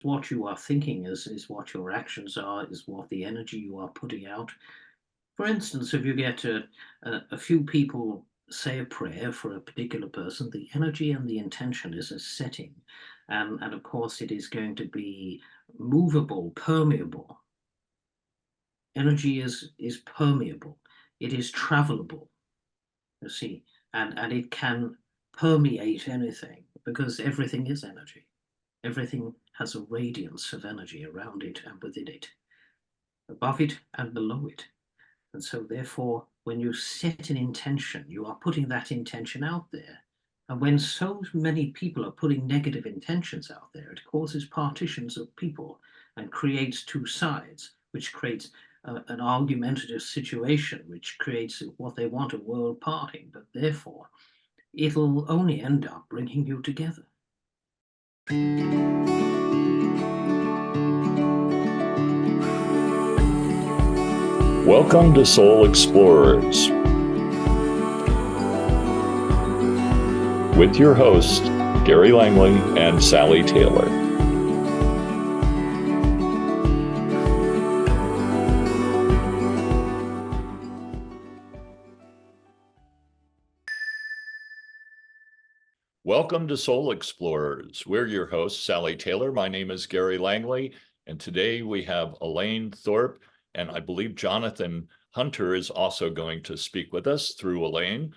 What you are thinking is what your actions are, is what the energy you are putting out. For instance, if you get a few people say a prayer for a particular person, the energy and the intention is a setting. And of course, it is going to be movable, permeable. Energy is permeable, it is travelable, you see, and it can permeate anything because everything is energy. Everything has a radiance of energy around it and within it, above it and below it. And so, therefore, when you set an intention, you are putting that intention out there. And when so many people are putting negative intentions out there, it causes partitions of people and creates two sides, which creates an argumentative situation, which creates what they want, a world parting. But therefore, it'll only end up bringing you together. Welcome to Soul Explorers with your hosts, Gary Langley and Sally Taylor. Welcome to Soul Explorers. We're your hosts, Sally Taylor. My name is Gary Langley, and today we have Elaine Thorpe, and I believe Jonathon Hunter is also going to speak with us through Elaine.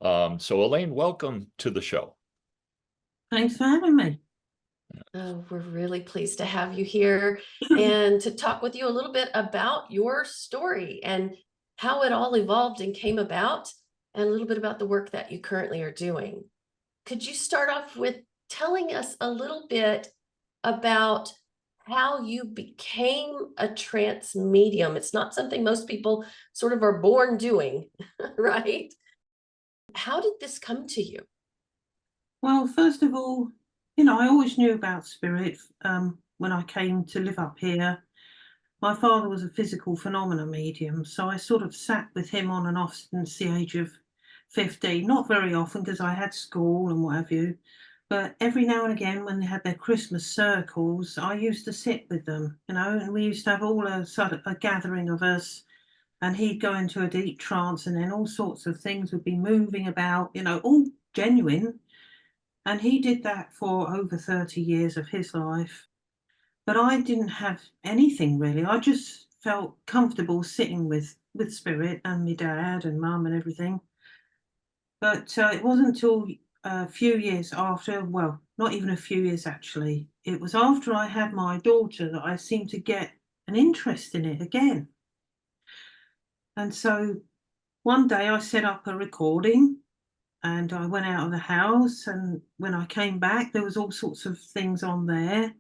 So Elaine, welcome to the show. Thanks for having me. Oh, we're really pleased to have you here and to talk with you a little bit about your story and how it all evolved and came about, and a little bit about the work that you currently are doing. Could you start off with telling us a little bit about how you became a trance medium? It's not something most people sort of are born doing, right? How did this come to you? Well, first of all, I always knew about spirit when I came to live up here. My father was a physical phenomena medium, so I sort of sat with him on and off since the age of 15. Not very often because I had school and what have you, but every now and again when they had their Christmas circles, I used to sit with them, and we used to have all a sort of a gathering of us, and he'd go into a deep trance, and then all sorts of things would be moving about, all genuine. And he did that for over 30 years of his life. But I didn't have anything really. I just felt comfortable sitting with spirit and my dad and mum and everything. But it wasn't until a few years after, well, not even a few years actually. It was after I had my daughter that I seemed to get an interest in it again. And so one day I set up a recording and I went out of the house, and when I came back there was all sorts of things on there,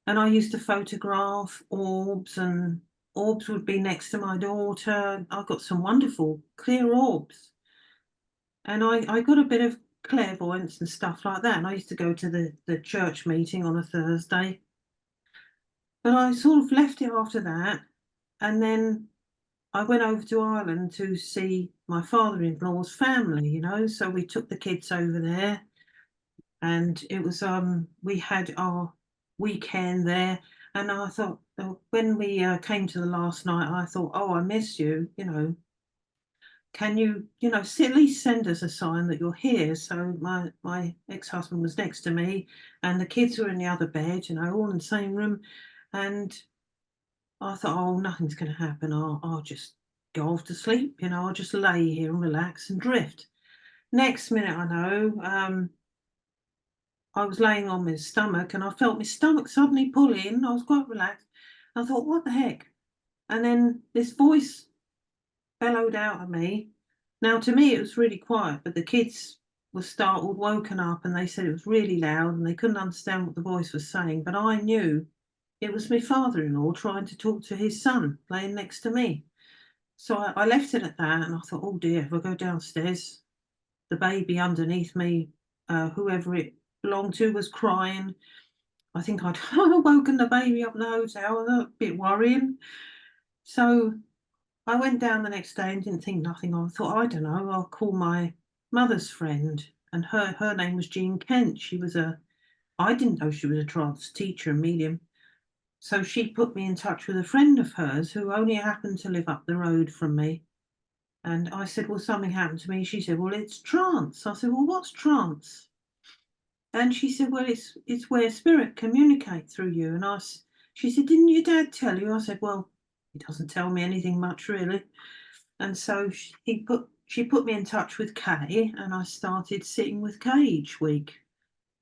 and I used to photograph orbs, and orbs would be next to my daughter. I got some wonderful clear orbs, and I got a bit of clairvoyance and stuff like that, and I used to go to the church meeting on a Thursday. But I sort of left it after that, and then I went over to Ireland to see my father-in-law's family, so we took the kids over there, and it was we had our weekend there, and I thought, when we came to the last night, I thought, oh, I miss you, can you, at least send us a sign that you're here? So my ex-husband was next to me, and the kids were in the other bed, all in the same room, and I thought, oh, nothing's going to happen. I'll just go off to sleep, I'll just lay here and relax and drift. Next minute, I know, I was laying on my stomach and I felt my stomach suddenly pull in. I was quite relaxed. I thought, what the heck? And then this voice bellowed out at me. Now, to me, it was really quiet, but the kids were startled, woken up, and they said it was really loud and they couldn't understand what the voice was saying. But I knew it was my father-in-law trying to talk to his son laying next to me. So I left it at that, and I thought, oh dear, if I go downstairs, the baby underneath me, whoever it belonged to, was crying. I think I'd woken the baby up in the hotel, a bit worrying. So I went down the next day and didn't think nothing of it. I thought, I don't know, I'll call my mother's friend. And her name was Jean Kent. I didn't know she was a trance teacher and medium. So she put me in touch with a friend of hers who only happened to live up the road from me. And I said, well, something happened to me. She said, well, it's trance. I said, well, what's trance? And she said, well, it's where spirit communicate through you. And she said, didn't your dad tell you? I said, well, he doesn't tell me anything much really. And so she put me in touch with Kay, and I started sitting with Kay each week.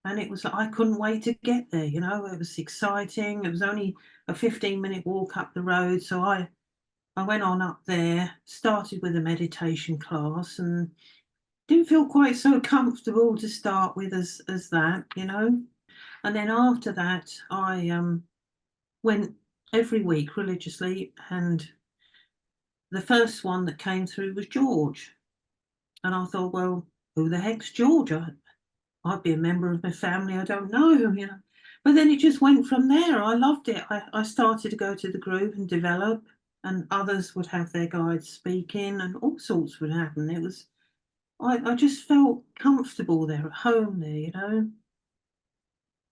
And it was like I couldn't wait to get there, you know. It was exciting. It was only a 15-minute walk up the road. So I went on up there, started with a meditation class, and didn't feel quite so comfortable to start with as that, you know. And then after that, I went every week religiously, and the first one that came through was George. And I thought, well, who the heck's George? I'd be a member of my family, I don't know, you know. But then it just went from there. I loved it. I started to go to the group and develop, and others would have their guides speaking, and all sorts would happen. I just felt comfortable there, at home there, you know.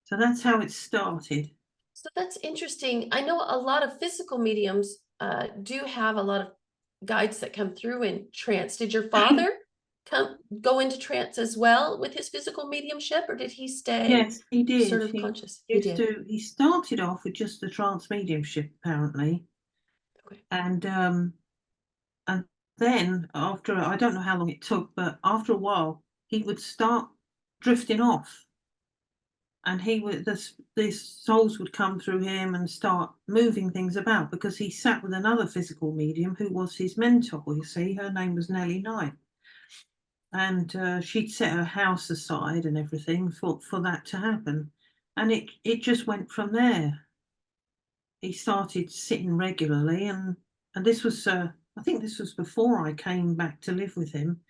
So that's how it started. So that's interesting. I know a lot of physical mediums do have a lot of guides that come through in trance. Did your father go into trance as well with his physical mediumship, or did he stay Yes, he sort did. of conscious? He Used did. to. He started off with just the trance mediumship, apparently, Okay. and then after, I don't know how long it took, but after a while he would start drifting off, and these souls would come through him and start moving things about, because he sat with another physical medium who was his mentor. You see, her name was Nellie Knight, and she'd set her house aside and everything for that to happen, and it just went from there. He started sitting regularly, and this was I think this was before I came back to live with him.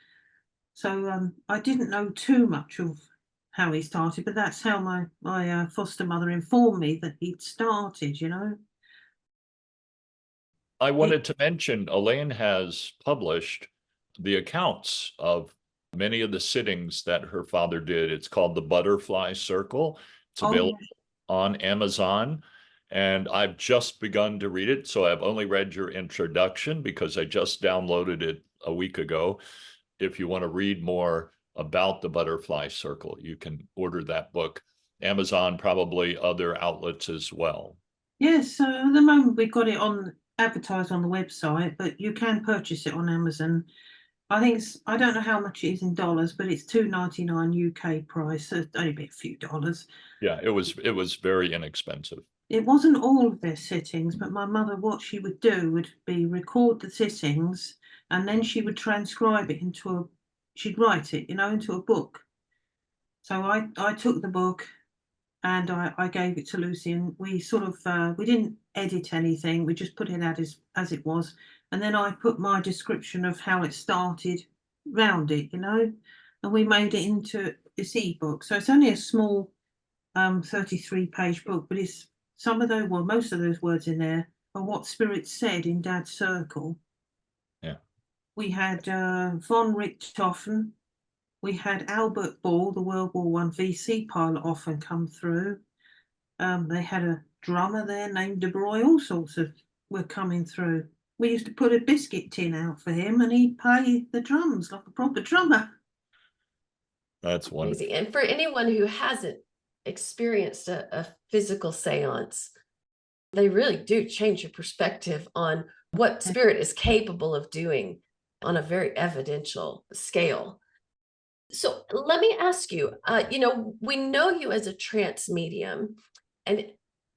So I didn't know too much of how he started, but that's how my foster mother informed me that he'd started, you know. I It, wanted to mention Elaine has published the accounts of many of the sittings that her father did. It's called The Butterfly Circle. It's oh available yes, on Amazon, and I've just begun to read it. So I've only read your introduction because I just downloaded it a week ago. If you want to read more about the Butterfly Circle, you can order that book. Amazon, probably other outlets as well. yes. So at the moment we've got it on advertised on the website, but you can purchase it on Amazon. I think I don't know how much it is in dollars, but it's $2.99 UK price, so it's only be a few dollars. Yeah, it was very inexpensive. It wasn't all of their sittings, but my mother, what she would do would be record the sittings, and then she would transcribe it she'd write it, you know, into a book. So I took the book, and I gave it to Lucy, and we sort of, we didn't edit anything, we just put it out as it was. And then I put my description of how it started round it, you know, and we made it into this ebook. So it's only a small 33-page book, but it's most of those words in there are what Spirit said in Dad's circle. Yeah. We had von Richthofen, we had Albert Ball, the World War One VC pilot, often come through. They had a drummer there named De Broy, all sorts of were coming through. We used to put a biscuit tin out for him, and he'd play the drums like a proper drummer. That's wonderful. Amazing. And for anyone who hasn't experienced a physical seance, they really do change your perspective on what spirit is capable of doing on a very evidential scale. So let me ask you, we know you as a trance medium, and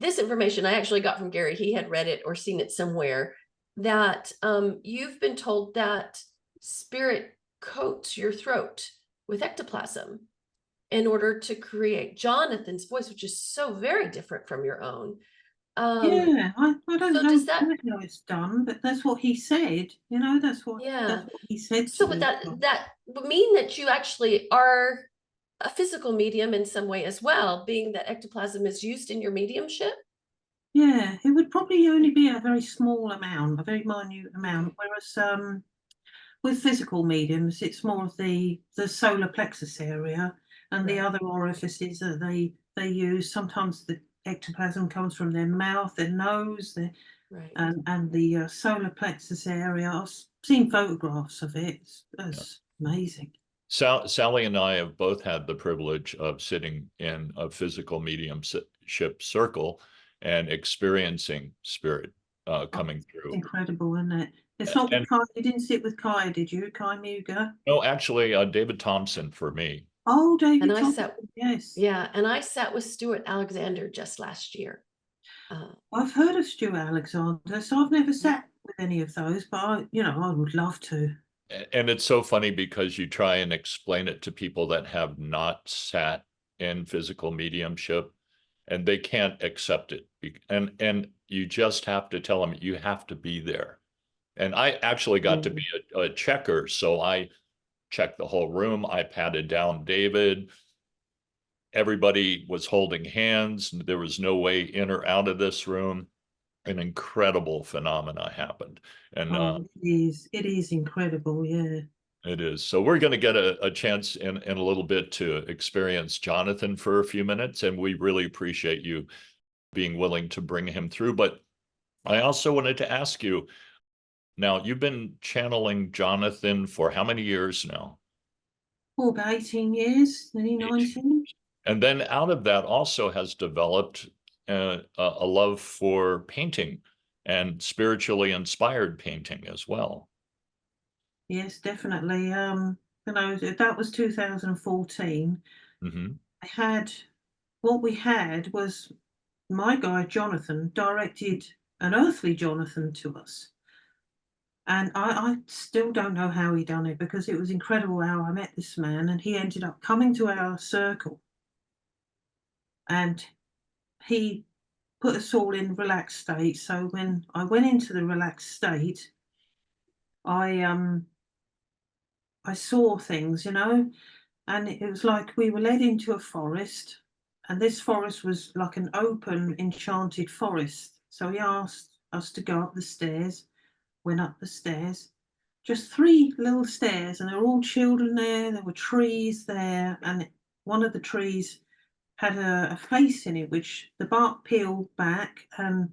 this information I actually got from Gary. He had read it or seen it somewhere, that you've been told that spirit coats your throat with ectoplasm in order to create Jonathon's voice, which is so very different from your own. Yeah, I don't So know does that, quite how it's done, but that's what he said. You know, that's yeah. what he said to So would do. that would mean that you actually are a physical medium in some way as well, being that ectoplasm is used in your mediumship? Yeah, it would probably only be a very small amount, a very minute amount, Okay. whereas with physical mediums, it's more of the solar plexus area and the Right. other orifices that they use. Sometimes ectoplasm comes from their mouth, their nose, Right. and the solar plexus area. I've seen photographs of it. It's amazing. Sally and I have both had the privilege of sitting in a physical mediumship circle and experiencing spirit coming It's through. incredible, isn't it? It's not with Kai. You didn't sit with Kai, did you? Kai Muga? No, actually, David Thompson for me. Oh, David And I Thompson. sat, Yes. yeah, and I sat with Stuart Alexander just last year. I've heard of Stuart Alexander, so I've never sat with any of those, but I would love to. And it's so funny because you try and explain it to people that have not sat in physical mediumship and they can't accept it. And you just have to tell them you have to be there. And I actually got to be a checker. So I checked the whole room. I patted down David. Everybody was holding hands. There was no way in or out of this room. An incredible phenomena happened. And it is incredible, yeah. it is. So we're going to get a chance in a little bit to experience Jonathon for a few minutes, and we really appreciate you being willing to bring him through. But I also wanted to ask you, now you've been channeling Jonathon for how many years now? For about 18 years, nearly 19. And then out of that also has developed a love for painting and spiritually inspired painting as well. Yes, definitely. That was 2014. Mm-hmm. What we had was my guy Jonathon directed an earthly Jonathon to us. And I still don't know how he done it, because it was incredible how I met this man, and he ended up coming to our circle, and he put us all in relaxed state. So when I went into the relaxed state, I saw things, and it was like we were led into a forest, and this forest was like an open, enchanted forest. So he asked us to go up the stairs, went up the stairs, just 3 little stairs, and there were all children there were trees there, and one of the trees had a face in it, which the bark peeled back, and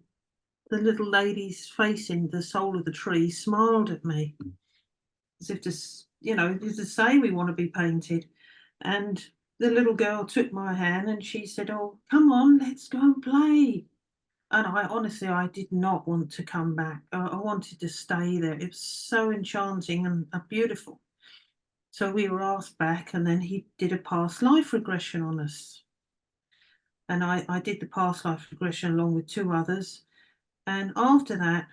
the little lady's face in the soul of the tree smiled at me, as if to say we want to be painted. And the little girl took my hand and she said, "Oh, come on, let's go and play." And I did not want to come back. I wanted to stay there. It was so enchanting and beautiful. So we were asked back, and then he did a past life regression on us. And I did the past life regression along with 2 others. And after that,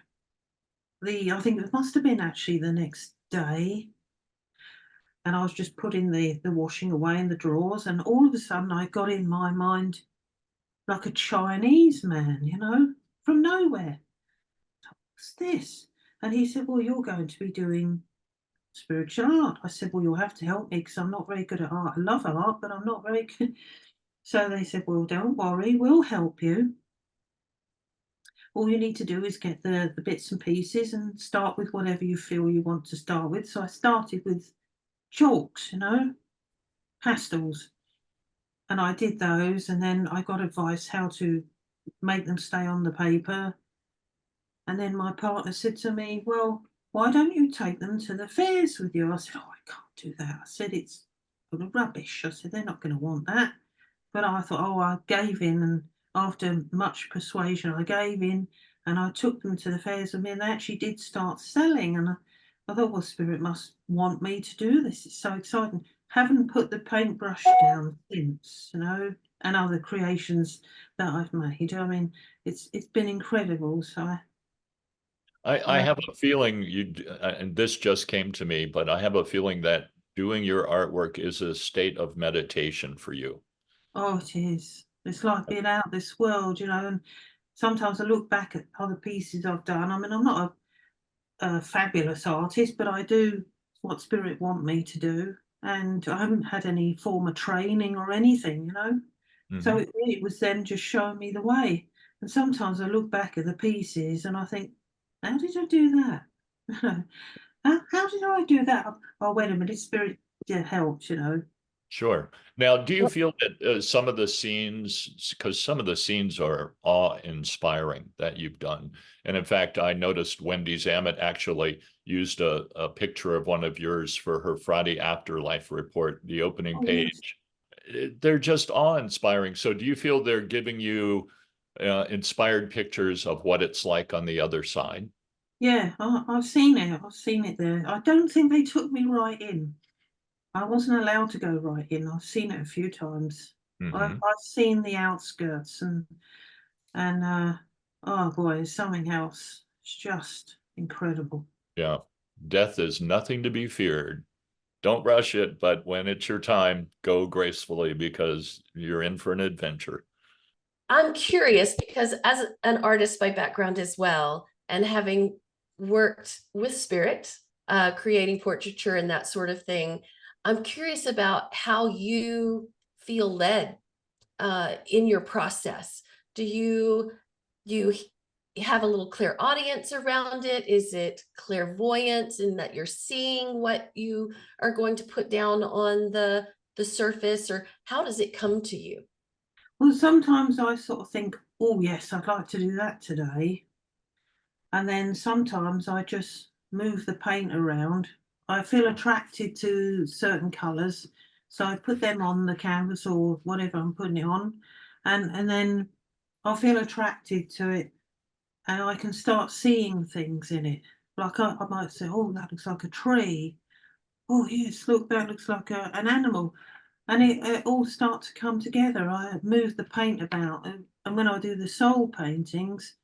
I think it must have been actually the next day, and I was just putting the washing away in the drawers, and all of a sudden I got in my mind like a Chinese man, from nowhere. What's this? And he said, "Well, you're going to be doing spiritual art." I said, "Well, you'll have to help me, because I'm not very good at art. I love art, but I'm not very good." So they said, "Well, don't worry, we'll help you. All you need to do is get the bits and pieces and start with whatever you feel you want to start with." So I started with chalks, pastels. And I did those, and then I got advice how to make them stay on the paper. And then my partner said to me, "Well, why don't you take them to the fairs with you?" I said, "Oh, I can't do that." I said, "It's full of rubbish." I said, "They're not going to want that." But I thought, I gave in, and after much persuasion, I gave in, and I took them to the fairs with me, and they actually did start selling. And I thought, well, Spirit must want me to do this. It's so exciting. Haven't put the paintbrush down since, and other creations that I've made. I mean, it's been incredible. So I have a feeling and this just came to me, but I have a feeling that doing your artwork is a state of meditation for you. oh, it is. It's like being out of this world, and sometimes I look back at other pieces I've done. I mean, I'm not a fabulous artist, but I do what Spirit want me to do, and I haven't had any form of training or anything, So it really was them just showing me the way. And sometimes I look back at the pieces and I think, how did I do that? how did I do that? Oh, wait a minute, Spirit helped, Sure. Now, do you feel that some of the scenes, because some of the scenes are awe-inspiring that you've done, and in fact, I noticed Wendy Zamet actually used a picture of one of yours for her Friday Afterlife report, the opening Oh, yes. page. They're just awe-inspiring. So do you feel they're giving you inspired pictures of what it's like on the other side? Yeah, I've seen it. I've seen it there. I don't think they took me right in. I wasn't allowed to go right in. I've seen it a few times. Hmm. I've seen the outskirts and oh boy, it's something else. It's just incredible. Yeah. Death is nothing to be feared. Don't rush it, but when it's your time, go gracefully because you're in for an adventure. I'm curious because as an artist by background as well, and having worked with spirit, creating portraiture and that sort of thing, I'm curious about how you feel led in your process. Do you have a little clear audience around it? Is it clairvoyance in that you're seeing what you are going to put down on the surface, or how does it come to you? Well, sometimes I sort of think, oh yes, I'd like to do that today. And then sometimes I just move the paint around. I feel attracted to certain colours, so I put them on the canvas or whatever I'm putting it on, and then I feel attracted to it, and I can start seeing things in it. Like I might say, "Oh, that looks like a tree." "Oh, yes, look, that looks like an animal," and it all starts to come together. I move the paint about, and when I do the soul paintings,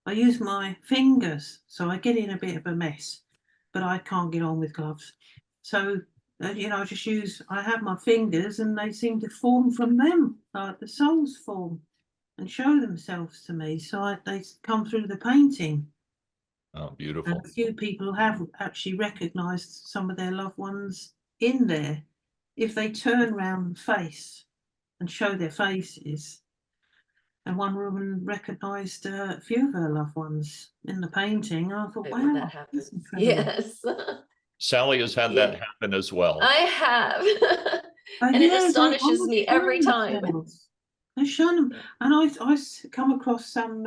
I use my fingers, so I get in a bit of a mess, but I can't get on with gloves. So, I just I have my fingers and they seem to form from them, like the souls form and show themselves to me. So they come through the painting. Oh, And beautiful. a few people have actually recognised some of their loved ones in there. If they turn round the face and show their faces, and one woman recognised a few of her loved ones in the painting. And I thought, When that wow, happens. that's incredible. Yes. Sally has had Yeah, that happen as well. I have. And it Yeah, they astonishes are me every showing time. themselves. They're showing them. Yeah. And come across some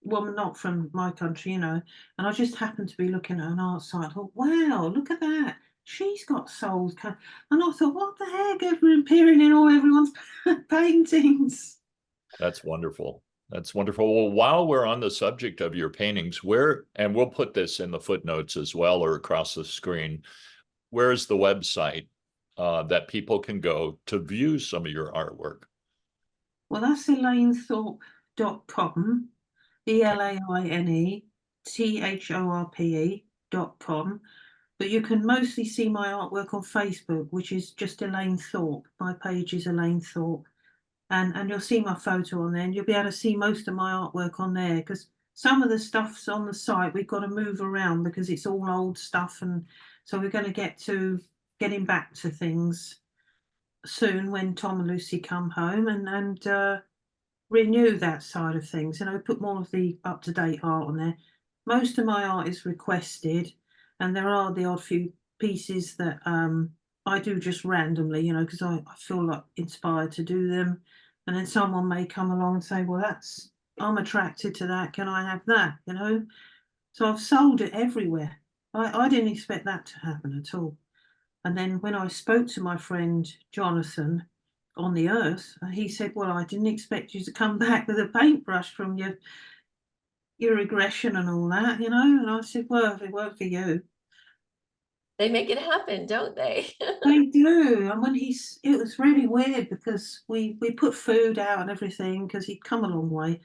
woman not from my country, and I just happened to be looking at an art site. I thought, wow, look at that. She's got souls. And I thought, what the heck, ever appearing in all everyone's paintings. That's wonderful. That's wonderful. Well, while we're on the subject of your paintings, and we'll put this in the footnotes as well or across the screen, where is the website that people can go to view some of your artwork? Well, that's ElaineThorpe.com, ElaineThorpe.com. But you can mostly see my artwork on Facebook, which is just Elaine Thorpe. My page is Elaine Thorpe. And you'll see my photo on there, and you'll be able to see most of my artwork on there because some of the stuff's on the site. We've got to move around because it's all old stuff. And so we're going to get to getting back to things soon when Tom and Lucy come home and renew that side of things, put more of the up-to-date art on there. Most of my art is requested, and there are the odd few pieces that I do just randomly, because I feel like inspired to do them. And then someone may come along and say, well, I'm attracted to that. Can I have that? So I've sold it everywhere. I didn't expect that to happen at all. And then when I spoke to my friend Jonathon on the earth, he said, well, I didn't expect you to come back with a paintbrush from your regression and all that, And I said, well, if it weren't for you. They make it happen, don't they? They do. And it was really weird because we put food out and everything because he'd come a long way.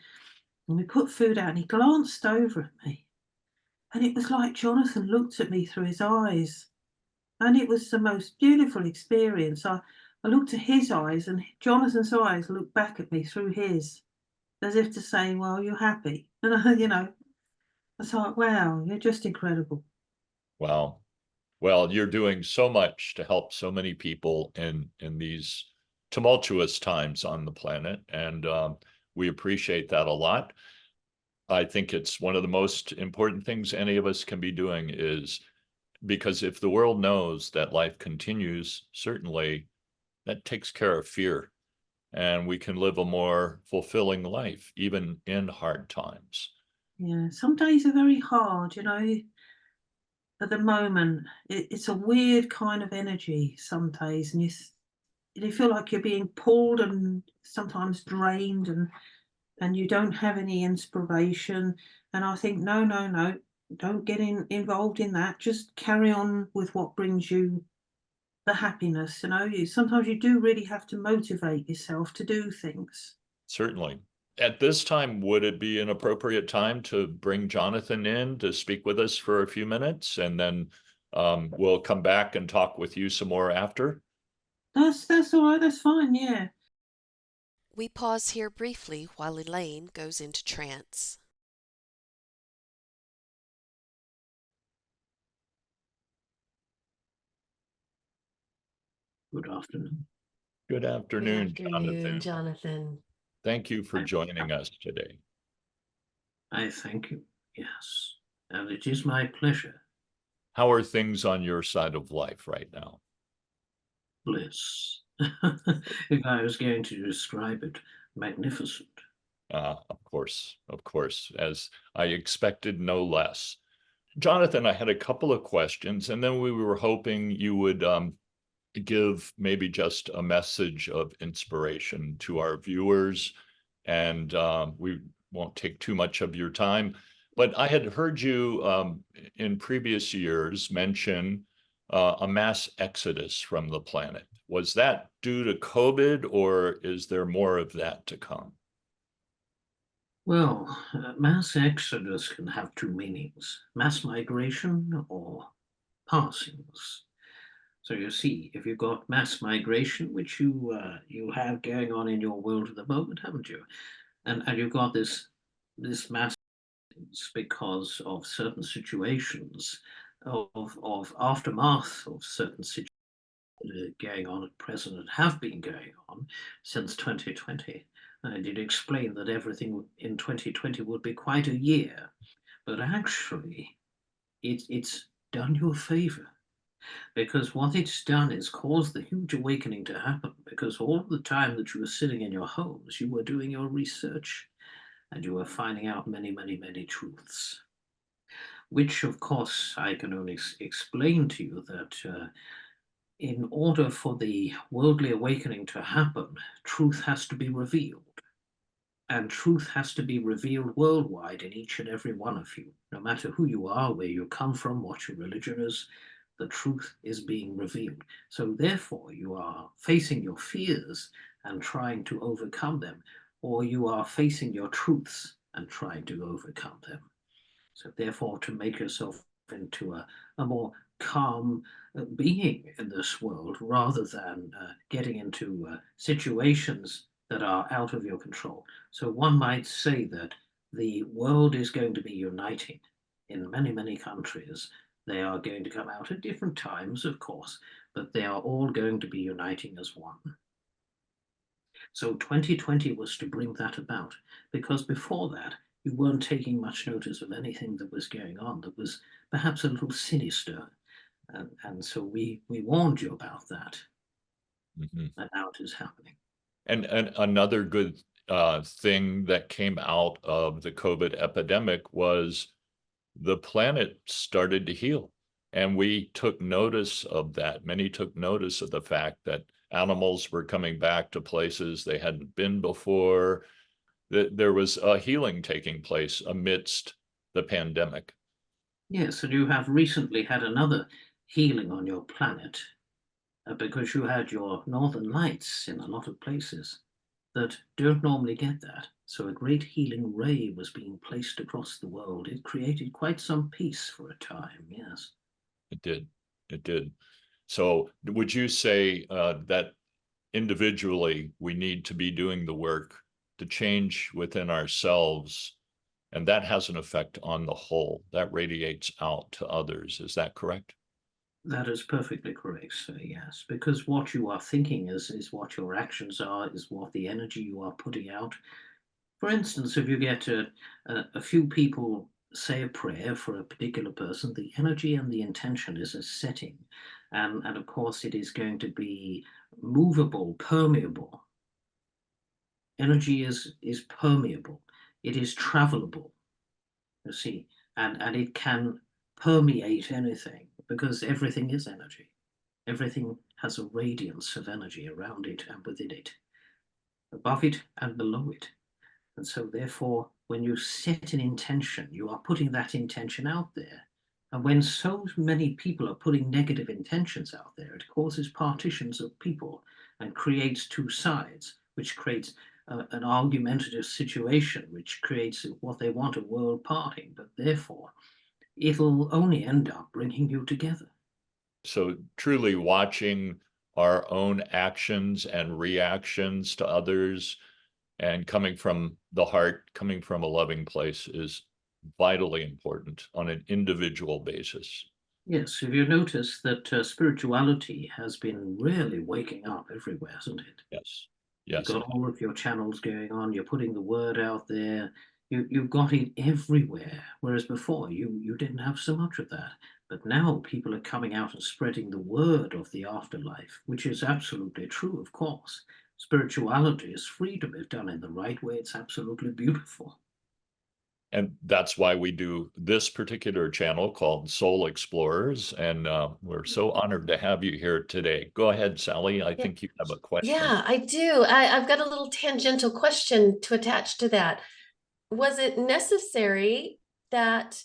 And we put food out and he glanced over at me. And it was like Jonathon looked at me through his eyes. And it was the most beautiful experience. I looked at his eyes, and Jonathan's eyes looked back at me through his, as if to say, well, you're happy. And I thought, wow, you're just incredible. Wow. Well, you're doing so much to help so many people in these tumultuous times on the planet, and we appreciate that a lot. I think it's one of the most important things any of us can be doing is because if the world knows that life continues, certainly that takes care of fear, and we can live a more fulfilling life, even in hard times. Yeah, some days are very hard, you know. At the moment, it's a weird kind of energy some days, and you feel like you're being pulled and sometimes drained, and you don't have any inspiration. And I think, no, no, no, don't get involved in that. Just carry on with what brings you the happiness. You know, sometimes you do really have to motivate yourself to do things. Certainly. At this time, would it be an appropriate time to bring Jonathon in to speak with us for a few minutes, and then we'll come back and talk with you some more after? That's all right. That's fine. Yeah. We pause here briefly while Elaine goes into trance. Good afternoon. Good Good afternoon, afternoon, Jonathon. Jonathan. Thank you for joining us today. I thank you. Yes, and it is my pleasure. How are things on your side of life right now? Bliss. If I was going to describe it, magnificent. Of course, as I expected, no less. Jonathon, I had a couple of questions, and then we were hoping you would give maybe just a message of inspiration to our viewers, and we won't take too much of your time. But I had heard you in previous years mention a mass exodus from the planet. Was that due to COVID, or is there more of that to come? Well, mass exodus can have two meanings: mass migration or passings. So you see, if you've got mass migration, which you have going on in your world at the moment, haven't you? And you've got this mass because of certain situations, of aftermath of certain situations going on at present and have been going on since 2020. I did explain that everything in 2020 would be quite a year, but actually it's done you a favor, because what it's done is caused the huge awakening to happen, because all the time that you were sitting in your homes, you were doing your research and you were finding out many, many, many truths, which of course I can only explain to you that in order for the worldly awakening to happen, truth has to be revealed. And truth has to be revealed worldwide in each and every one of you. No matter who you are, where you come from, what your religion is, the truth is being revealed. So therefore, you are facing your fears and trying to overcome them, or you are facing your truths and trying to overcome them. So therefore, to make yourself into a more calm being in this world, rather than getting into situations that are out of your control. So one might say that the world is going to be uniting in many, many countries. They are going to come out at different times, of course, but they are all going to be uniting as one. So 2020 was to bring that about, because before that, you weren't taking much notice of anything that was going on that was perhaps a little sinister. And so we warned you about that, Mhm. and now it is happening. And another good thing that came out of the COVID epidemic was the planet started to heal. And we took notice of that. Many took notice of the fact that animals were coming back to places they hadn't been before, that there was a healing taking place amidst the pandemic. Yes, and you have recently had another healing on your planet, because you had your northern lights in a lot of places that don't normally get that. So a great healing ray was being placed across the world. It created quite some peace for a time, yes. It did. It did. So would you say that individually we need to be doing the work to change within ourselves, and that has an effect on the whole that radiates out to others? Is that correct? That is perfectly correct, sir, yes. Because what you are thinking is what your actions are, is what the energy you are putting out. For instance, if you get a few people say a prayer for a particular person, the energy and the intention is a setting. And of course, it is going to be movable, permeable. Energy is permeable. It is travelable, you see, and it can permeate anything because everything is energy. Everything has a radiance of energy around it and within it, above it and below it. And so therefore, when you set an intention, you are putting that intention out there. And when so many people are putting negative intentions out there, it causes partitions of people and creates two sides, which creates an argumentative situation, which creates what they want, a world parting. But therefore, it'll only end up bringing you together. So truly watching our own actions and reactions to others and coming from the heart, coming from a loving place is vitally important on an individual basis. Yes, if you notice that spirituality has been really waking up everywhere, hasn't it? Yes. You've Yes. got all of your channels going on, you're putting the word out there, you've got it everywhere, whereas before you didn't have so much of that. But now people are coming out and spreading the word of the afterlife, which is absolutely true, of course. Spirituality is freedom if done in the right way. It's absolutely beautiful. And that's why we do this particular channel called Soul Explorers. And we're so honored to have you here today. Go ahead, Sally. I think you have a question. Yeah, I do. I've got a little tangential question to attach to that. Was it necessary that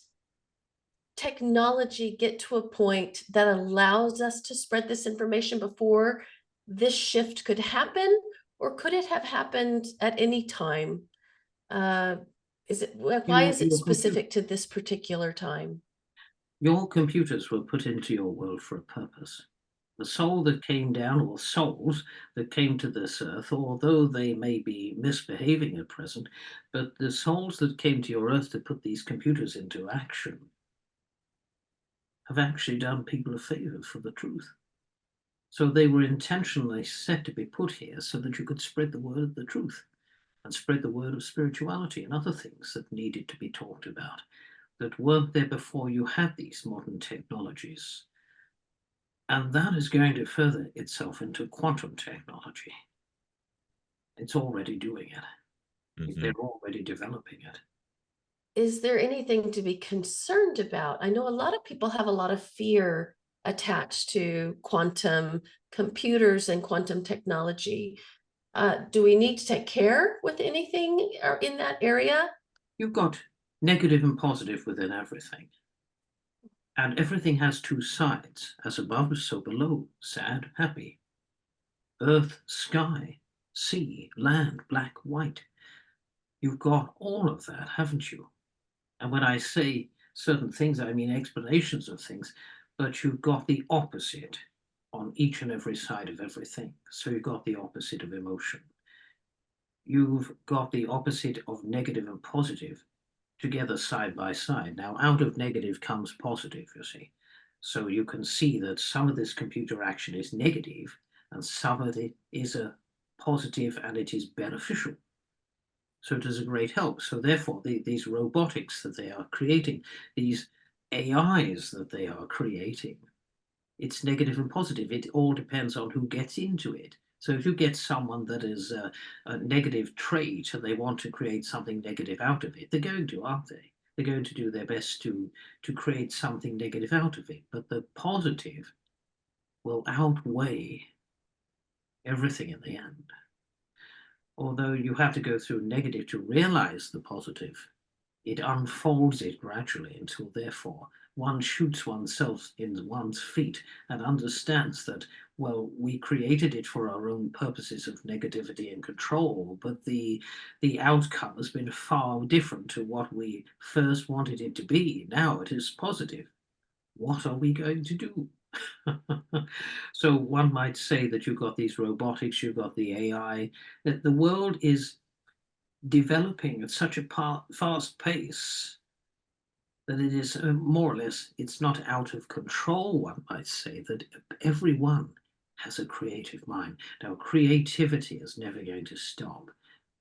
technology get to a point that allows us to spread this information before this shift could happen, or could it have happened at any time? Why is it specific to this particular time? Your computers were put into your world for a purpose. The soul that came down, or souls that came to this earth, although they may be misbehaving at present, but the souls that came to your earth to put these computers into action have actually done people a favor for the truth. So they were intentionally set to be put here so that you could spread the word of the truth and spread the word of spirituality and other things that needed to be talked about that weren't there before you had these modern technologies. And that is going to further itself into quantum technology. It's already doing it. Mhm. They're already developing it. Is there anything to be concerned about? I know a lot of people have a lot of fear attached to quantum computers and quantum technology. Do we need to take care with anything in that area? You've got negative and positive within everything. And everything has two sides, as above, so below, sad, happy. Earth, sky, sea, land, black, white. You've got all of that, haven't you? And when I say certain things, I mean explanations of things, but you've got the opposite on each and every side of everything. So you've got the opposite of emotion. You've got the opposite of negative and positive together side by side. Now, out of negative comes positive, you see. So you can see that some of this computer action is negative and some of it is a positive and it is beneficial. So it is a great help. So therefore, these robotics that they are creating, these AIs that they are creating, it's negative and positive. It all depends on who gets into it. So if you get someone that is a negative trait and they want to create something negative out of it, they're going to, aren't they? They're going to do their best to create something negative out of it. But the positive will outweigh everything in the end. Although you have to go through negative to realize the positive, it unfolds it gradually until therefore one shoots oneself in one's feet and understands that, well, we created it for our own purposes of negativity and control, but the outcome has been far different to what we first wanted it to be. Now it is positive. What are we going to do? So one might say that you've got these robotics, you've got the AI, that the world is developing at such a fast pace that it is more or less, it's not out of control, one might say, that everyone has a creative mind. Now, creativity is never going to stop,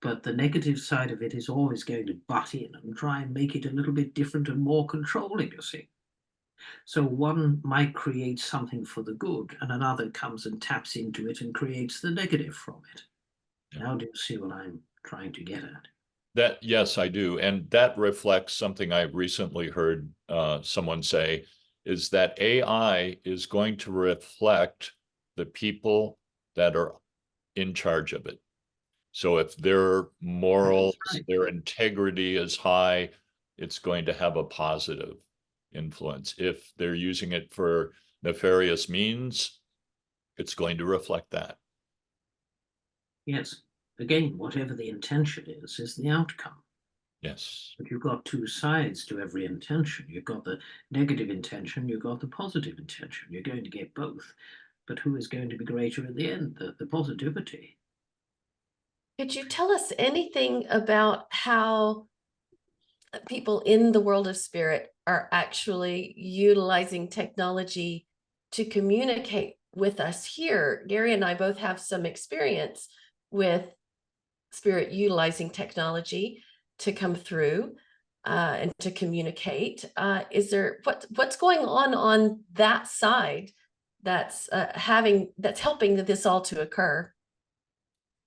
but the negative side of it is always going to butt in and try and make it a little bit different and more controlling, you see. So one might create something for the good, and another comes and taps into it and creates the negative from it. Yeah. Now do you see what I'm trying to get at? That, yes, I do. And that reflects something I recently heard someone say, is that AI is going to reflect the people that are in charge of it. So if their morals, right. their integrity is high, it's going to have a positive influence. If they're using it for nefarious means, it's going to reflect that. Yes. Again, whatever the intention is the outcome. Yes. But you've got two sides to every intention. You've got the negative intention, you've got the positive intention. You're going to get both. But who is going to be greater at the end? The positivity. Could you tell us anything about how people in the world of spirit are actually utilizing technology to communicate with us here? Gary and I both have some experience with spirit utilizing technology to come through and to communicate. Is there what's going on that side that's helping this all to occur?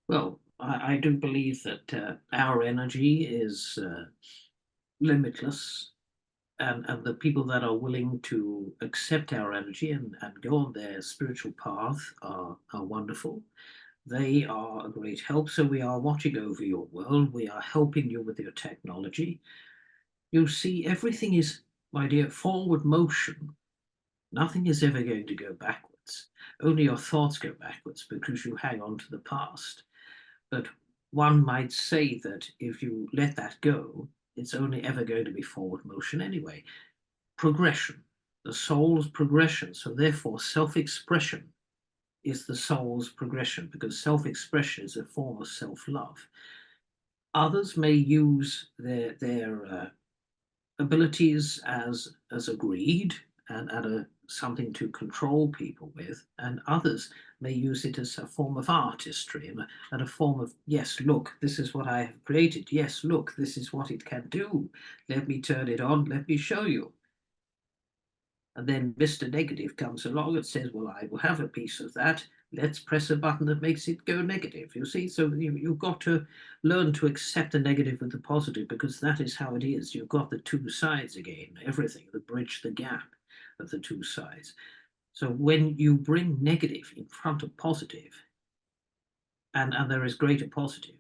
Well, I do believe that our energy is limitless, and the people that are willing to accept our energy and go on their spiritual path are wonderful. They are a great help. So we are watching over your world. We are helping you with your technology. You see, everything is, my dear, forward motion. Nothing is ever going to go backwards. Only your thoughts go backwards because you hang on to the past. But one might say that if you let that go, it's only ever going to be forward motion anyway. Progression, the soul's progression. So therefore, self-expression is the soul's progression because self-expression is a form of self-love. Others may use their abilities as a greed and something to control people with, and others may use it as a form of artistry and a form of, yes, look, this is what I have created. Yes, look, this is what it can do. Let me turn it on. Let me show you. And then Mr. Negative comes along and says, well, I will have a piece of that. Let's press a button that makes it go negative. You see, so you've got to learn to accept the negative with the positive because that is how it is. You've got the two sides again, everything, the bridge, the gap of the two sides. So when you bring negative in front of positive, and there is greater positive,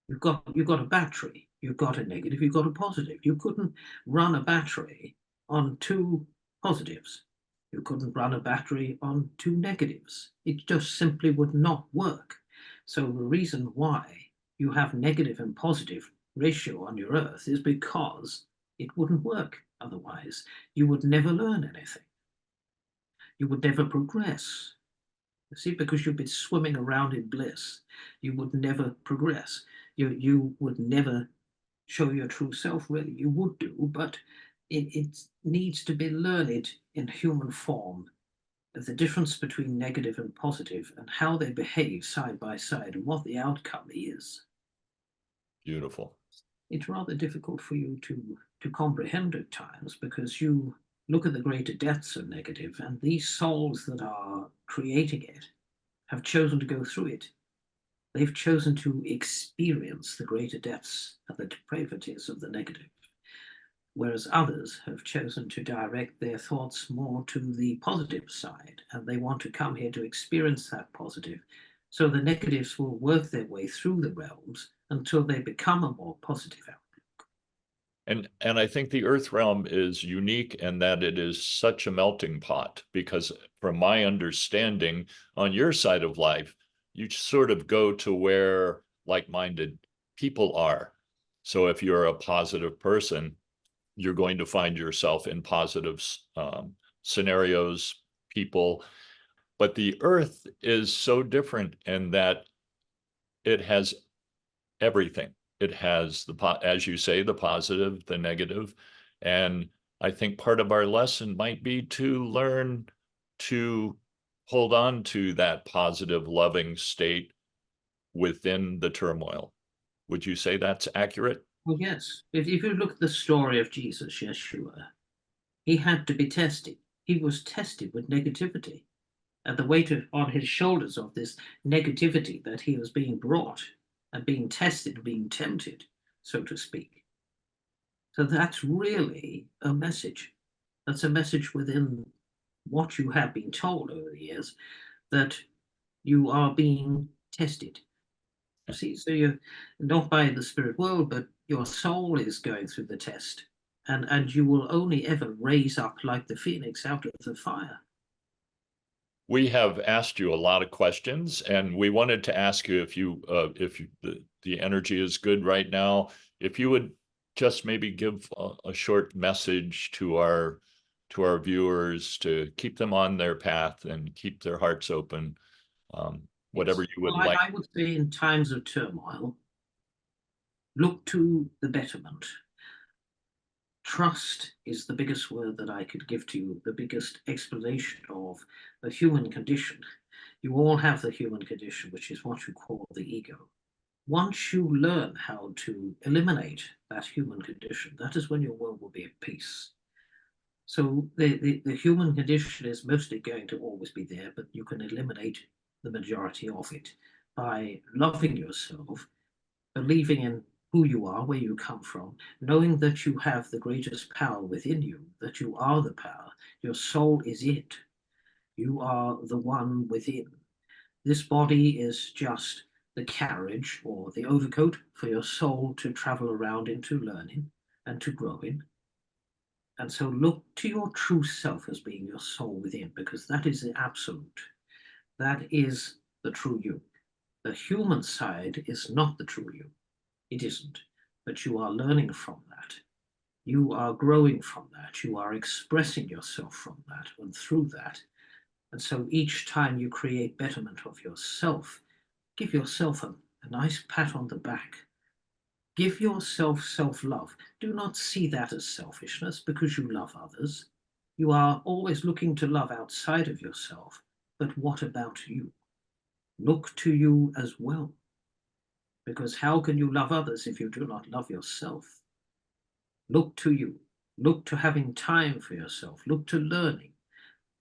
you've got a battery, you've got a negative, you've got a positive. You couldn't run a battery on two positives. You couldn't run a battery on two negatives. It just simply would not work. So the reason why you have negative and positive ratio on your earth is because it wouldn't work otherwise. You would never learn anything. You would never progress. You see, because you've been swimming around in bliss, you would never progress. You would never show your true self, really. You would do, but it needs to be learned in human form, the difference between negative and positive and how they behave side by side and what the outcome is. Beautiful. It's rather difficult for you to comprehend at times because you look at the greater depths of negative, and these souls that are creating it have chosen to go through it. They've chosen to experience the greater depths and the depravities of the negative, whereas others have chosen to direct their thoughts more to the positive side, and they want to come here to experience that positive. So the negatives will work their way through the realms until they become a more positive outcome. And I think the earth realm is unique in that it is such a melting pot, because from my understanding, on your side of life, you sort of go to where like-minded people are. So if you're a positive person, you're going to find yourself in positive scenarios, people. But the earth is so different in that it has everything. It has as you say, the positive, the negative. And I think part of our lesson might be to learn to hold on to that positive, loving state within the turmoil. Would you say that's accurate? Well, yes. If you look at the story of Jesus, Yeshua, He had to be tested. He was tested with negativity, and the weight on his shoulders of this negativity that he was being brought and being tested, being tempted, so to speak. So that's really a message. That's a message within what you have been told over the years, that you are being tested. You see, so you're not by the spirit world, but your soul is going through the test. And you will only ever raise up like the phoenix out of the fire. We have asked you a lot of questions, and we wanted to ask you the energy is good right now. If you would just maybe give a short message to our viewers to keep them on their path and keep their hearts open, whatever Yes. you would Well, like. I would say in times of turmoil, look to the betterment. Trust is the biggest word that I could give to you, the biggest explanation of the human condition. You all have the human condition, which is what you call the ego. Once you learn how to eliminate that human condition, that is when your world will be at peace. So the human condition is mostly going to always be there, but you can eliminate the majority of it by loving yourself, believing in who you are, where you come from, knowing that you have the greatest power within you, that you are the power. Your soul is it. You are the one within. This body is just the carriage or the overcoat for your soul to travel around into learning and to grow in. And so look to your true self as being your soul within, because that is the absolute. That is the true you. The human side is not the true you. It isn't. But you are learning from that. You are growing from that. You are expressing yourself from that and through that. And so each time you create betterment of yourself, give yourself a nice pat on the back. Give yourself self-love. Do not see that as selfishness because you love others. You are always looking to love outside of yourself. But what about you? Look to you as well. Because how can you love others if you do not love yourself? Look to you. Look to having time for yourself. Look to learning.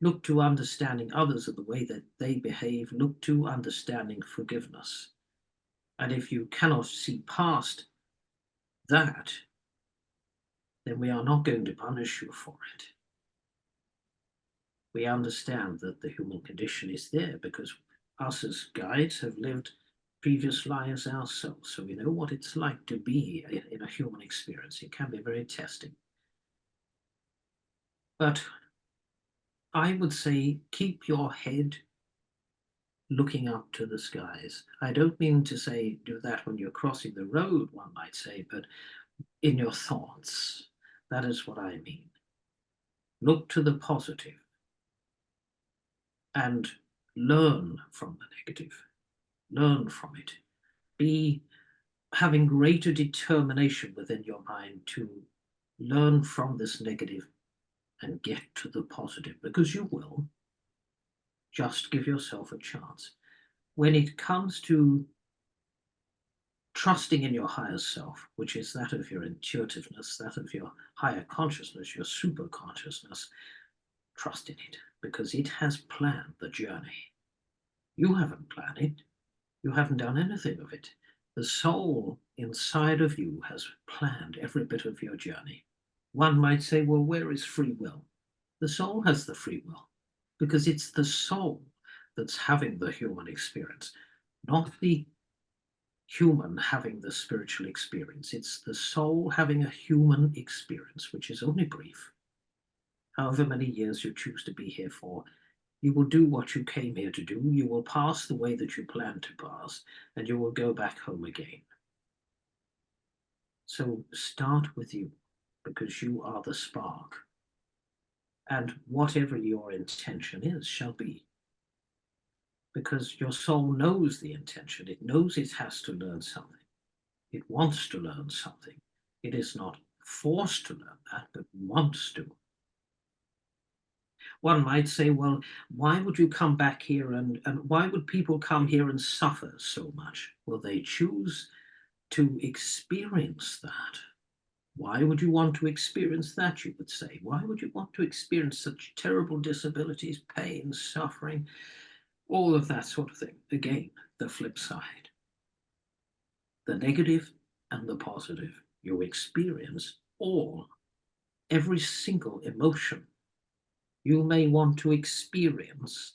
Look to understanding others of the way that they behave. Look to understanding forgiveness. And if you cannot see past that, then we are not going to punish you for it. We understand that the human condition is there because us as guides have lived previous lives ourselves, so we know what it's like to be in a human experience. It can be very testing. But I would say keep your head looking up to the skies. I don't mean to say do that when you're crossing the road, one might say, but in your thoughts. That is what I mean. Look to the positive and learn from the negative. Learn from it. Be having greater determination within your mind to learn from this negative and get to the positive, because you will. Just give yourself a chance. When it comes to trusting in your higher self, which is that of your intuitiveness, that of your higher consciousness, your super consciousness, trust in it because it has planned the journey. You haven't planned it. You haven't done anything of it. The soul inside of you has planned every bit of your journey. One might say, well, where is free will? The soul has the free will because it's the soul that's having the human experience, not the human having the spiritual experience. It's the soul having a human experience, which is only brief. However many years you choose to be here for, you will do what you came here to do. You will pass the way that you planned to pass, and you will go back home again. So start with you, because you are the spark. And whatever your intention is, shall be. Because your soul knows the intention. It knows it has to learn something. It wants to learn something. It is not forced to learn that, but wants to. One might say, well, why would you come back here and why would people come here and suffer so much? Well, they choose to experience that. Why would you want to experience that, you would say? Why would you want to experience such terrible disabilities, pain, suffering, all of that sort of thing? Again, the flip side. The negative and the positive. You experience every single emotion. You may want to experience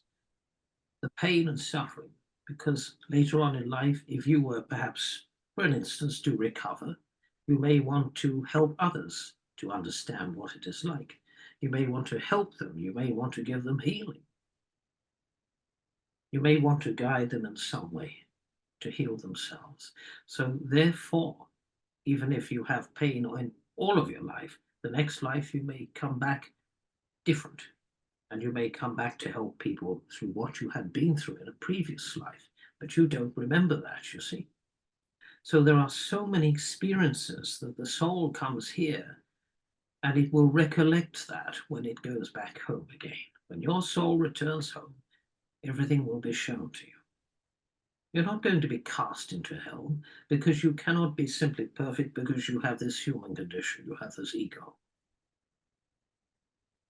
the pain and suffering because later on in life, if you were perhaps, for an instance, to recover, you may want to help others to understand what it is like. You may want to help them. You may want to give them healing. You may want to guide them in some way to heal themselves. So therefore, even if you have pain in all of your life, the next life you may come back different. And you may come back to help people through what you had been through in a previous life, but you don't remember that, you see. So there are so many experiences that the soul comes here and it will recollect that when it goes back home again. When your soul returns home, everything will be shown to you. You're not going to be cast into hell because you cannot be simply perfect because you have this human condition, you have this ego.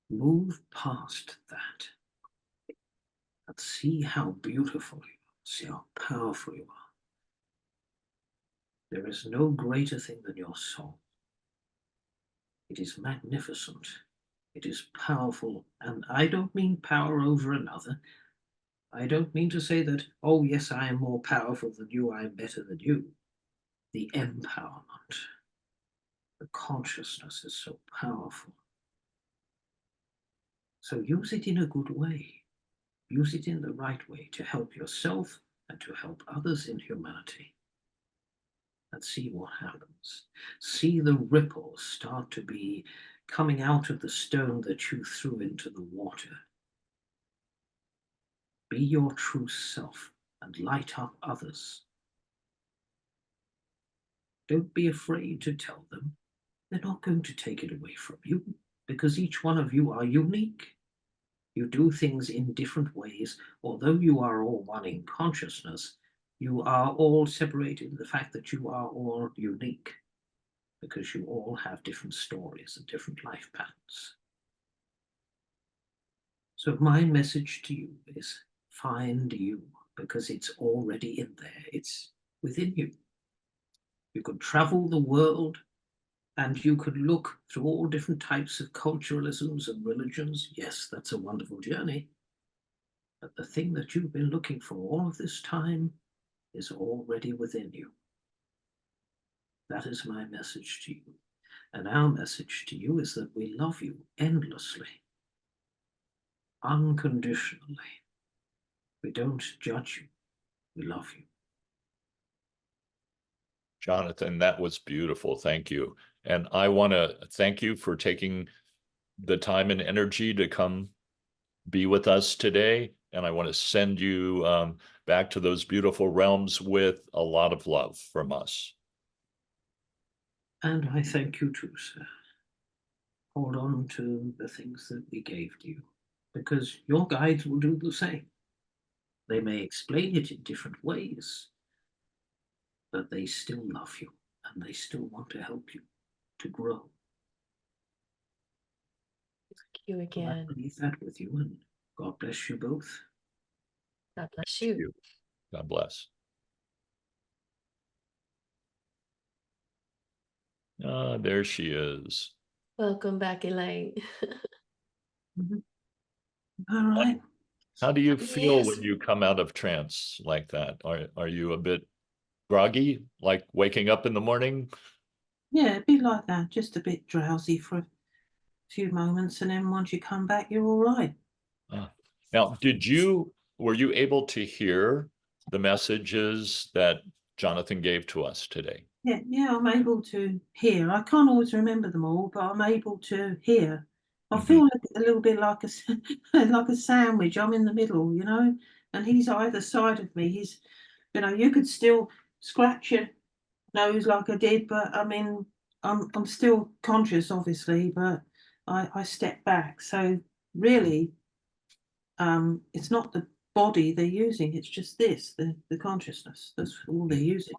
Move past that and see how beautiful you are, see how powerful you are. There is no greater thing than your soul. It is magnificent. It is powerful. And I don't mean power over another. I don't mean to say that, oh, yes, I am more powerful than you, I am better than you. The empowerment, the consciousness is so powerful. So use it in a good way. Use it in the right way to help yourself and to help others in humanity. And see what happens. See the ripples start to be coming out of the stone that you threw into the water. Be your true self and light up others. Don't be afraid to tell them. They're not going to take it away from you because each one of you are unique. You do things in different ways. Although you are all one in consciousness, you are all separated in the fact that you are all unique because you all have different stories and different life patterns. So my message to you is find you because it's already in there. It's within you. You could travel the world and you could look through all different types of culturalisms and religions. Yes, that's a wonderful journey. But the thing that you've been looking for all of this time is already within you. That is my message to you. And our message to you is that we love you endlessly, unconditionally. We don't judge you. We love you. Jonathon, that was beautiful. Thank you. And I want to thank you for taking the time and energy to come be with us today. And I want to send you back to those beautiful realms with a lot of love from us. And I thank you too, sir. Hold on to the things that we gave you, because your guides will do the same. They may explain it in different ways, but they still love you and they still want to help you to grow. Thank you again. I leave that with you, and God bless you both. God bless Thank you. you. God bless. There she is. Welcome back, Elaine. All right. How do you feel Yes. when you come out of trance like that? Are you a bit groggy, like waking up in the morning? Yeah, a bit like that, just a bit drowsy for a few moments, and then once you come back, you're all right. Now, were you able to hear the messages that Jonathon gave to us today? Yeah, I'm able to hear. I can't always remember them all, but I'm able to hear. I Mhm. feel like a little bit like like a sandwich. I'm in the middle, and he's either side of me. You could still scratch your nose like I did, but I mean, I'm still conscious, obviously, but I step back. So really, it's not the body they're using. It's just the consciousness. That's all they're using.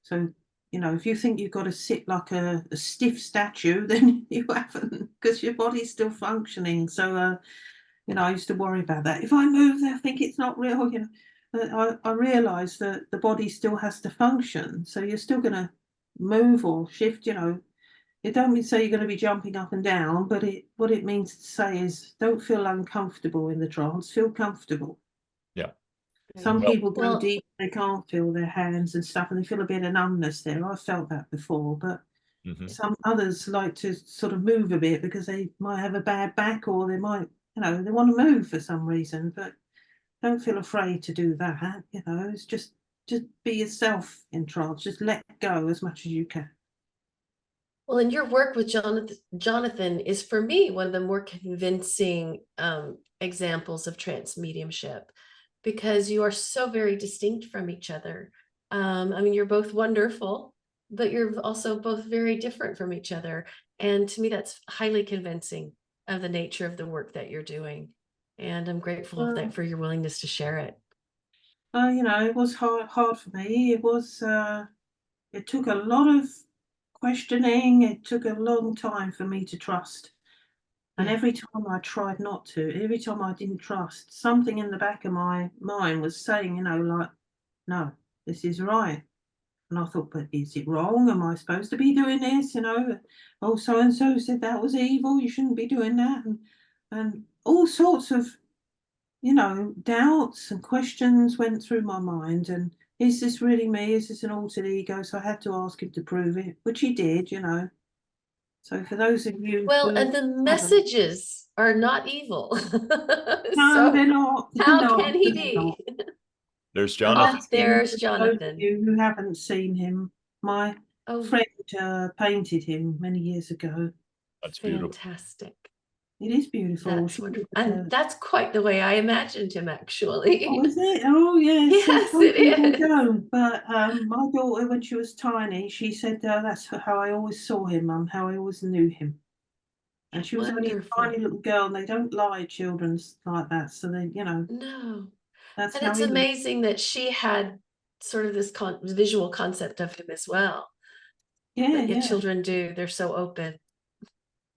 So You know, if you think you've got to sit like a stiff statue, then you haven't, because your body's still functioning. So, you know, I used to worry about that. If I move, they'll think it's not real. You know, but I realised that the body still has to function. So you're still going to move or shift. You know, it don't mean say you're going to be jumping up and down, but what it means to say is don't feel uncomfortable in the trance. Feel comfortable. Yeah. Some Well, people go Well, deep, they can't feel their hands and stuff, and they feel a bit of numbness there. I felt that before, but mhm. some others like to sort of move a bit because they might have a bad back or they might, you know, they want to move for some reason, but don't feel afraid to do that. You know, it's just be yourself in trance. Just let go as much as you can. well, and your work with Jonathan is for me one of the more convincing examples of trance mediumship, because you are so very distinct from each other. I mean, you're both wonderful, but you're also both very different from each other. And to me, that's highly convincing of the nature of the work that you're doing. And I'm grateful Well, for your willingness to share it. you know, it was hard for me. It was. It took a lot of questioning. It took a long time for me to trust. And Yeah. every time I tried not to, every time I didn't trust, something in the back of my mind was saying, you know, like, no, this is right. And I thought, but is it wrong? Am I supposed to be doing this? You know, oh, so and so said that was evil. You shouldn't be doing that. And all sorts of, you know, doubts and questions went through my mind. And is this really me? Is this an altered ego? So I had to ask him to prove it, which he did, you know. So for those of you Well, who and the haven't, messages are not evil. no, So they're not. They're how not. can he They're not. be? There's And Jonathan. Oh, that's him. there's For those of Jonathan. you who haven't seen him, my Oh, friend painted him many years ago. That's beautiful. fantastic. It is beautiful. That's She wonderful. did, And that's quite the way I imagined him, actually. oh, is it? Oh, yes. Yes, Some it people is. don't. But my daughter, when she was tiny, she said that's how I always saw him, Mum, how I always knew him. And she was only a tiny Wonderful. little girl, and they don't lie, children like that. So they, you know, No. that's And how it's he was. amazing that she had sort of this visual concept of him as well. Yeah, But yet yeah. children do. They're so open.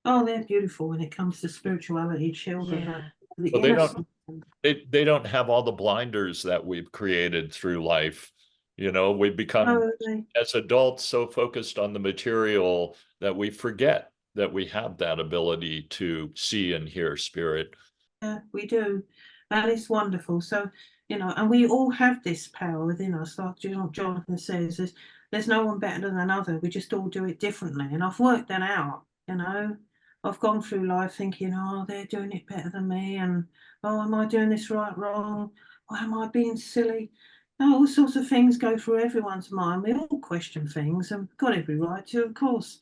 Oh, they're beautiful when it comes to spirituality, children. Yeah. The Well, they don't innocence. they don't have all the blinders that we've created through life. You know, we become Oh, they, as adults so focused on the material that we forget that we have that ability to see and hear spirit. yeah, we do. And it's wonderful. So, you know, and we all have this power within us. Like Jonathan says, there's no one better than another. We just all do it differently. And I've worked that out, you know. I've gone through life thinking, oh, they're doing it better than me. And, oh, am I doing this right, wrong? Why am I being silly? No, all sorts of things go through everyone's mind. We all question things and we've got every right to, of course.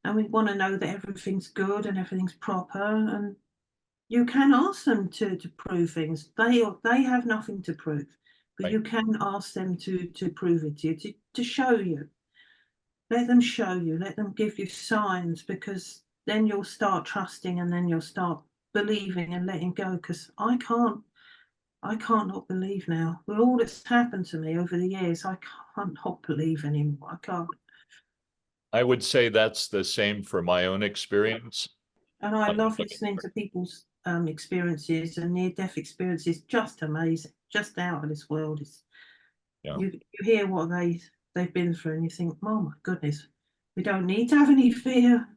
And we want to know that everything's good and everything's proper. And you can ask them to prove things. They have nothing to prove, but Right. you can ask them to prove it to you, to show you. Let them show you, let them give you signs, because then you'll start trusting and then you'll start believing and letting go. Because I can't not believe now. With all that's happened to me over the years, I can't not believe anymore. I can't. I would say that's the same for my own experience. And I love listening to people's experiences and near-death experiences. Just amazing, just out of this world. It's, Yeah. you hear what they've been through, and you think, oh my goodness, we don't need to have any fear.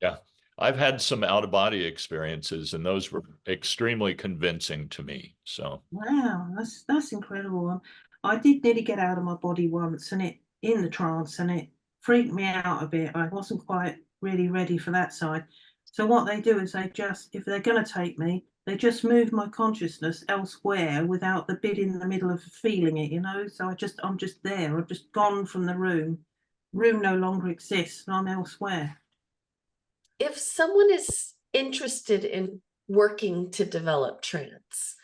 Yeah. I've had some out of body experiences and those were extremely convincing to me. So, Wow, that's incredible. I did nearly get out of my body once, and it in the trance, and it freaked me out a bit. I wasn't quite really ready for that side. So what they do is they just, if they're going to take me, they just move my consciousness elsewhere without the bit in the middle of feeling it, you know. So I'm just there. I've just gone from the room. Room no longer exists, and I'm elsewhere. If someone is interested in working to develop trance,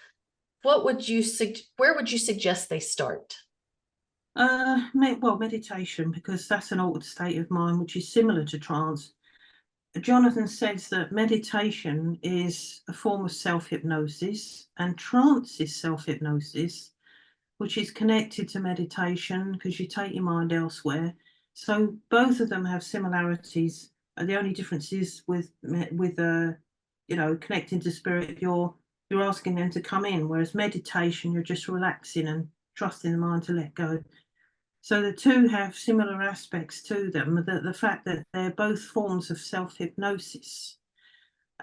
what would you where would you suggest they start? Well, meditation, because that's an altered state of mind, which is similar to trance. Jonathan says that meditation is a form of self-hypnosis, and trance is self-hypnosis, which is connected to meditation because you take your mind elsewhere. So both of them have similarities. The only difference is with connecting to spirit, you're asking them to come in, whereas meditation, you're just relaxing and trusting the mind to let go. So the two have similar aspects to them. The fact that they're both forms of self-hypnosis.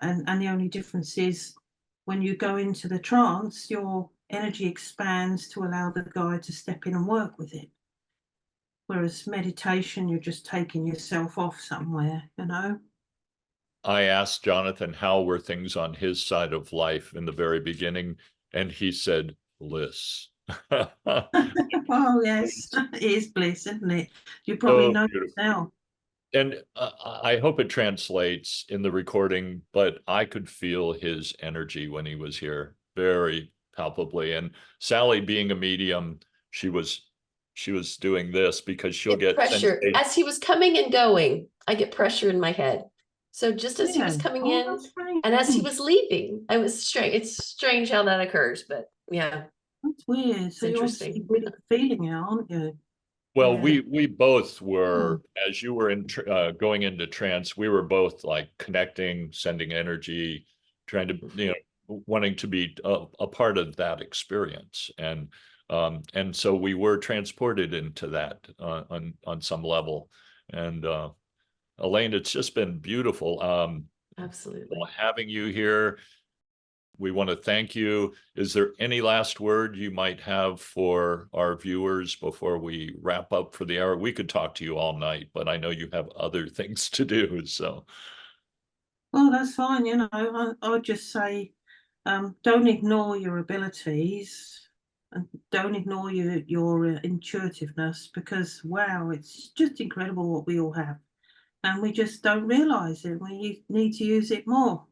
And the only difference is when you go into the trance, your energy expands to allow the guide to step in and work with it. Whereas meditation, you're just taking yourself off somewhere, I asked Jonathon how were things on his side of life in the very beginning, and he said bliss. Oh, yes, it is bliss, isn't it? You probably So know beautiful. now. And I hope it translates in the recording, but I could feel his energy when he was here very palpably. And Sally, being a medium, she was doing this because she'll get pressure sensation. as he was coming and going. I get pressure in my head. So just as he was Yeah. coming Oh, in that's strange. and as he was leaving, I was strange. It's strange how that occurs, but yeah. That's weird. So you're obviously interesting. really feeling it, aren't you? Well, Yeah. we both were, as you were in going into trance, we were both like connecting, sending energy, trying to, wanting to be a part of that experience. And so we were transported into that on some level. And Elaine, it's just been beautiful. Absolutely. Having you here. We want to thank you. Is there any last word you might have for our viewers before we wrap up for the hour? We could talk to you all night, but I know you have other things to do. So, Well, that's fine. I'll just say, don't ignore your abilities and don't ignore your intuitiveness, because wow, it's just incredible what we all have, and we just don't realize it. We need to use it more.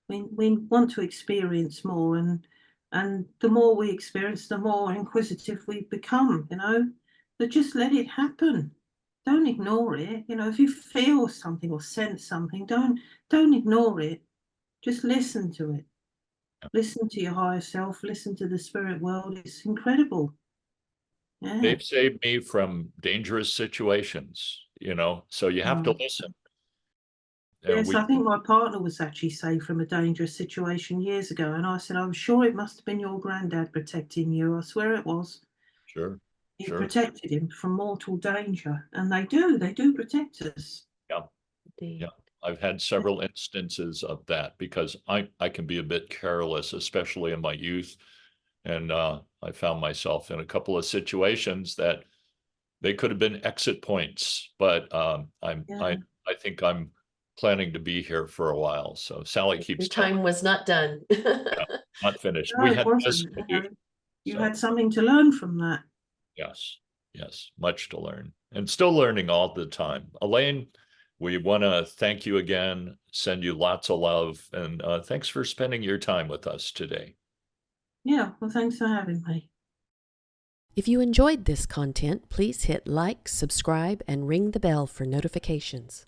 We want to experience more, and the more we experience, the more inquisitive we become. But just let it happen. Don't ignore it. If you feel something or sense something, don't ignore it. Just listen to it. Listen to your higher self. Listen to the spirit world. It's incredible. Yeah. they've saved me from dangerous situations, so you have to Oh. listen. And Yes, I think my partner was actually saved from a dangerous situation years ago, and I said, I'm sure it must have been your granddad protecting you. I swear it was. sure, He sure. protected him from mortal danger, and they do protect us. Yeah. Indeed. Yeah. I've had several instances of that because I can be a bit careless, especially in my youth. And I found myself in a couple of situations that they could have been exit points, but Yeah. I think I'm planning to be here for a while. So Sally Your keeps telling time was not done. me, not finished. No, We it had this wasn't. with you. You So had something to learn from that. yes, much to learn and still learning all the time. Elaine, we want to thank you again, send you lots of love, and thanks for spending your time with us today. Yeah, well, thanks for having me. If you enjoyed this content, please hit like, subscribe, and ring the bell for notifications.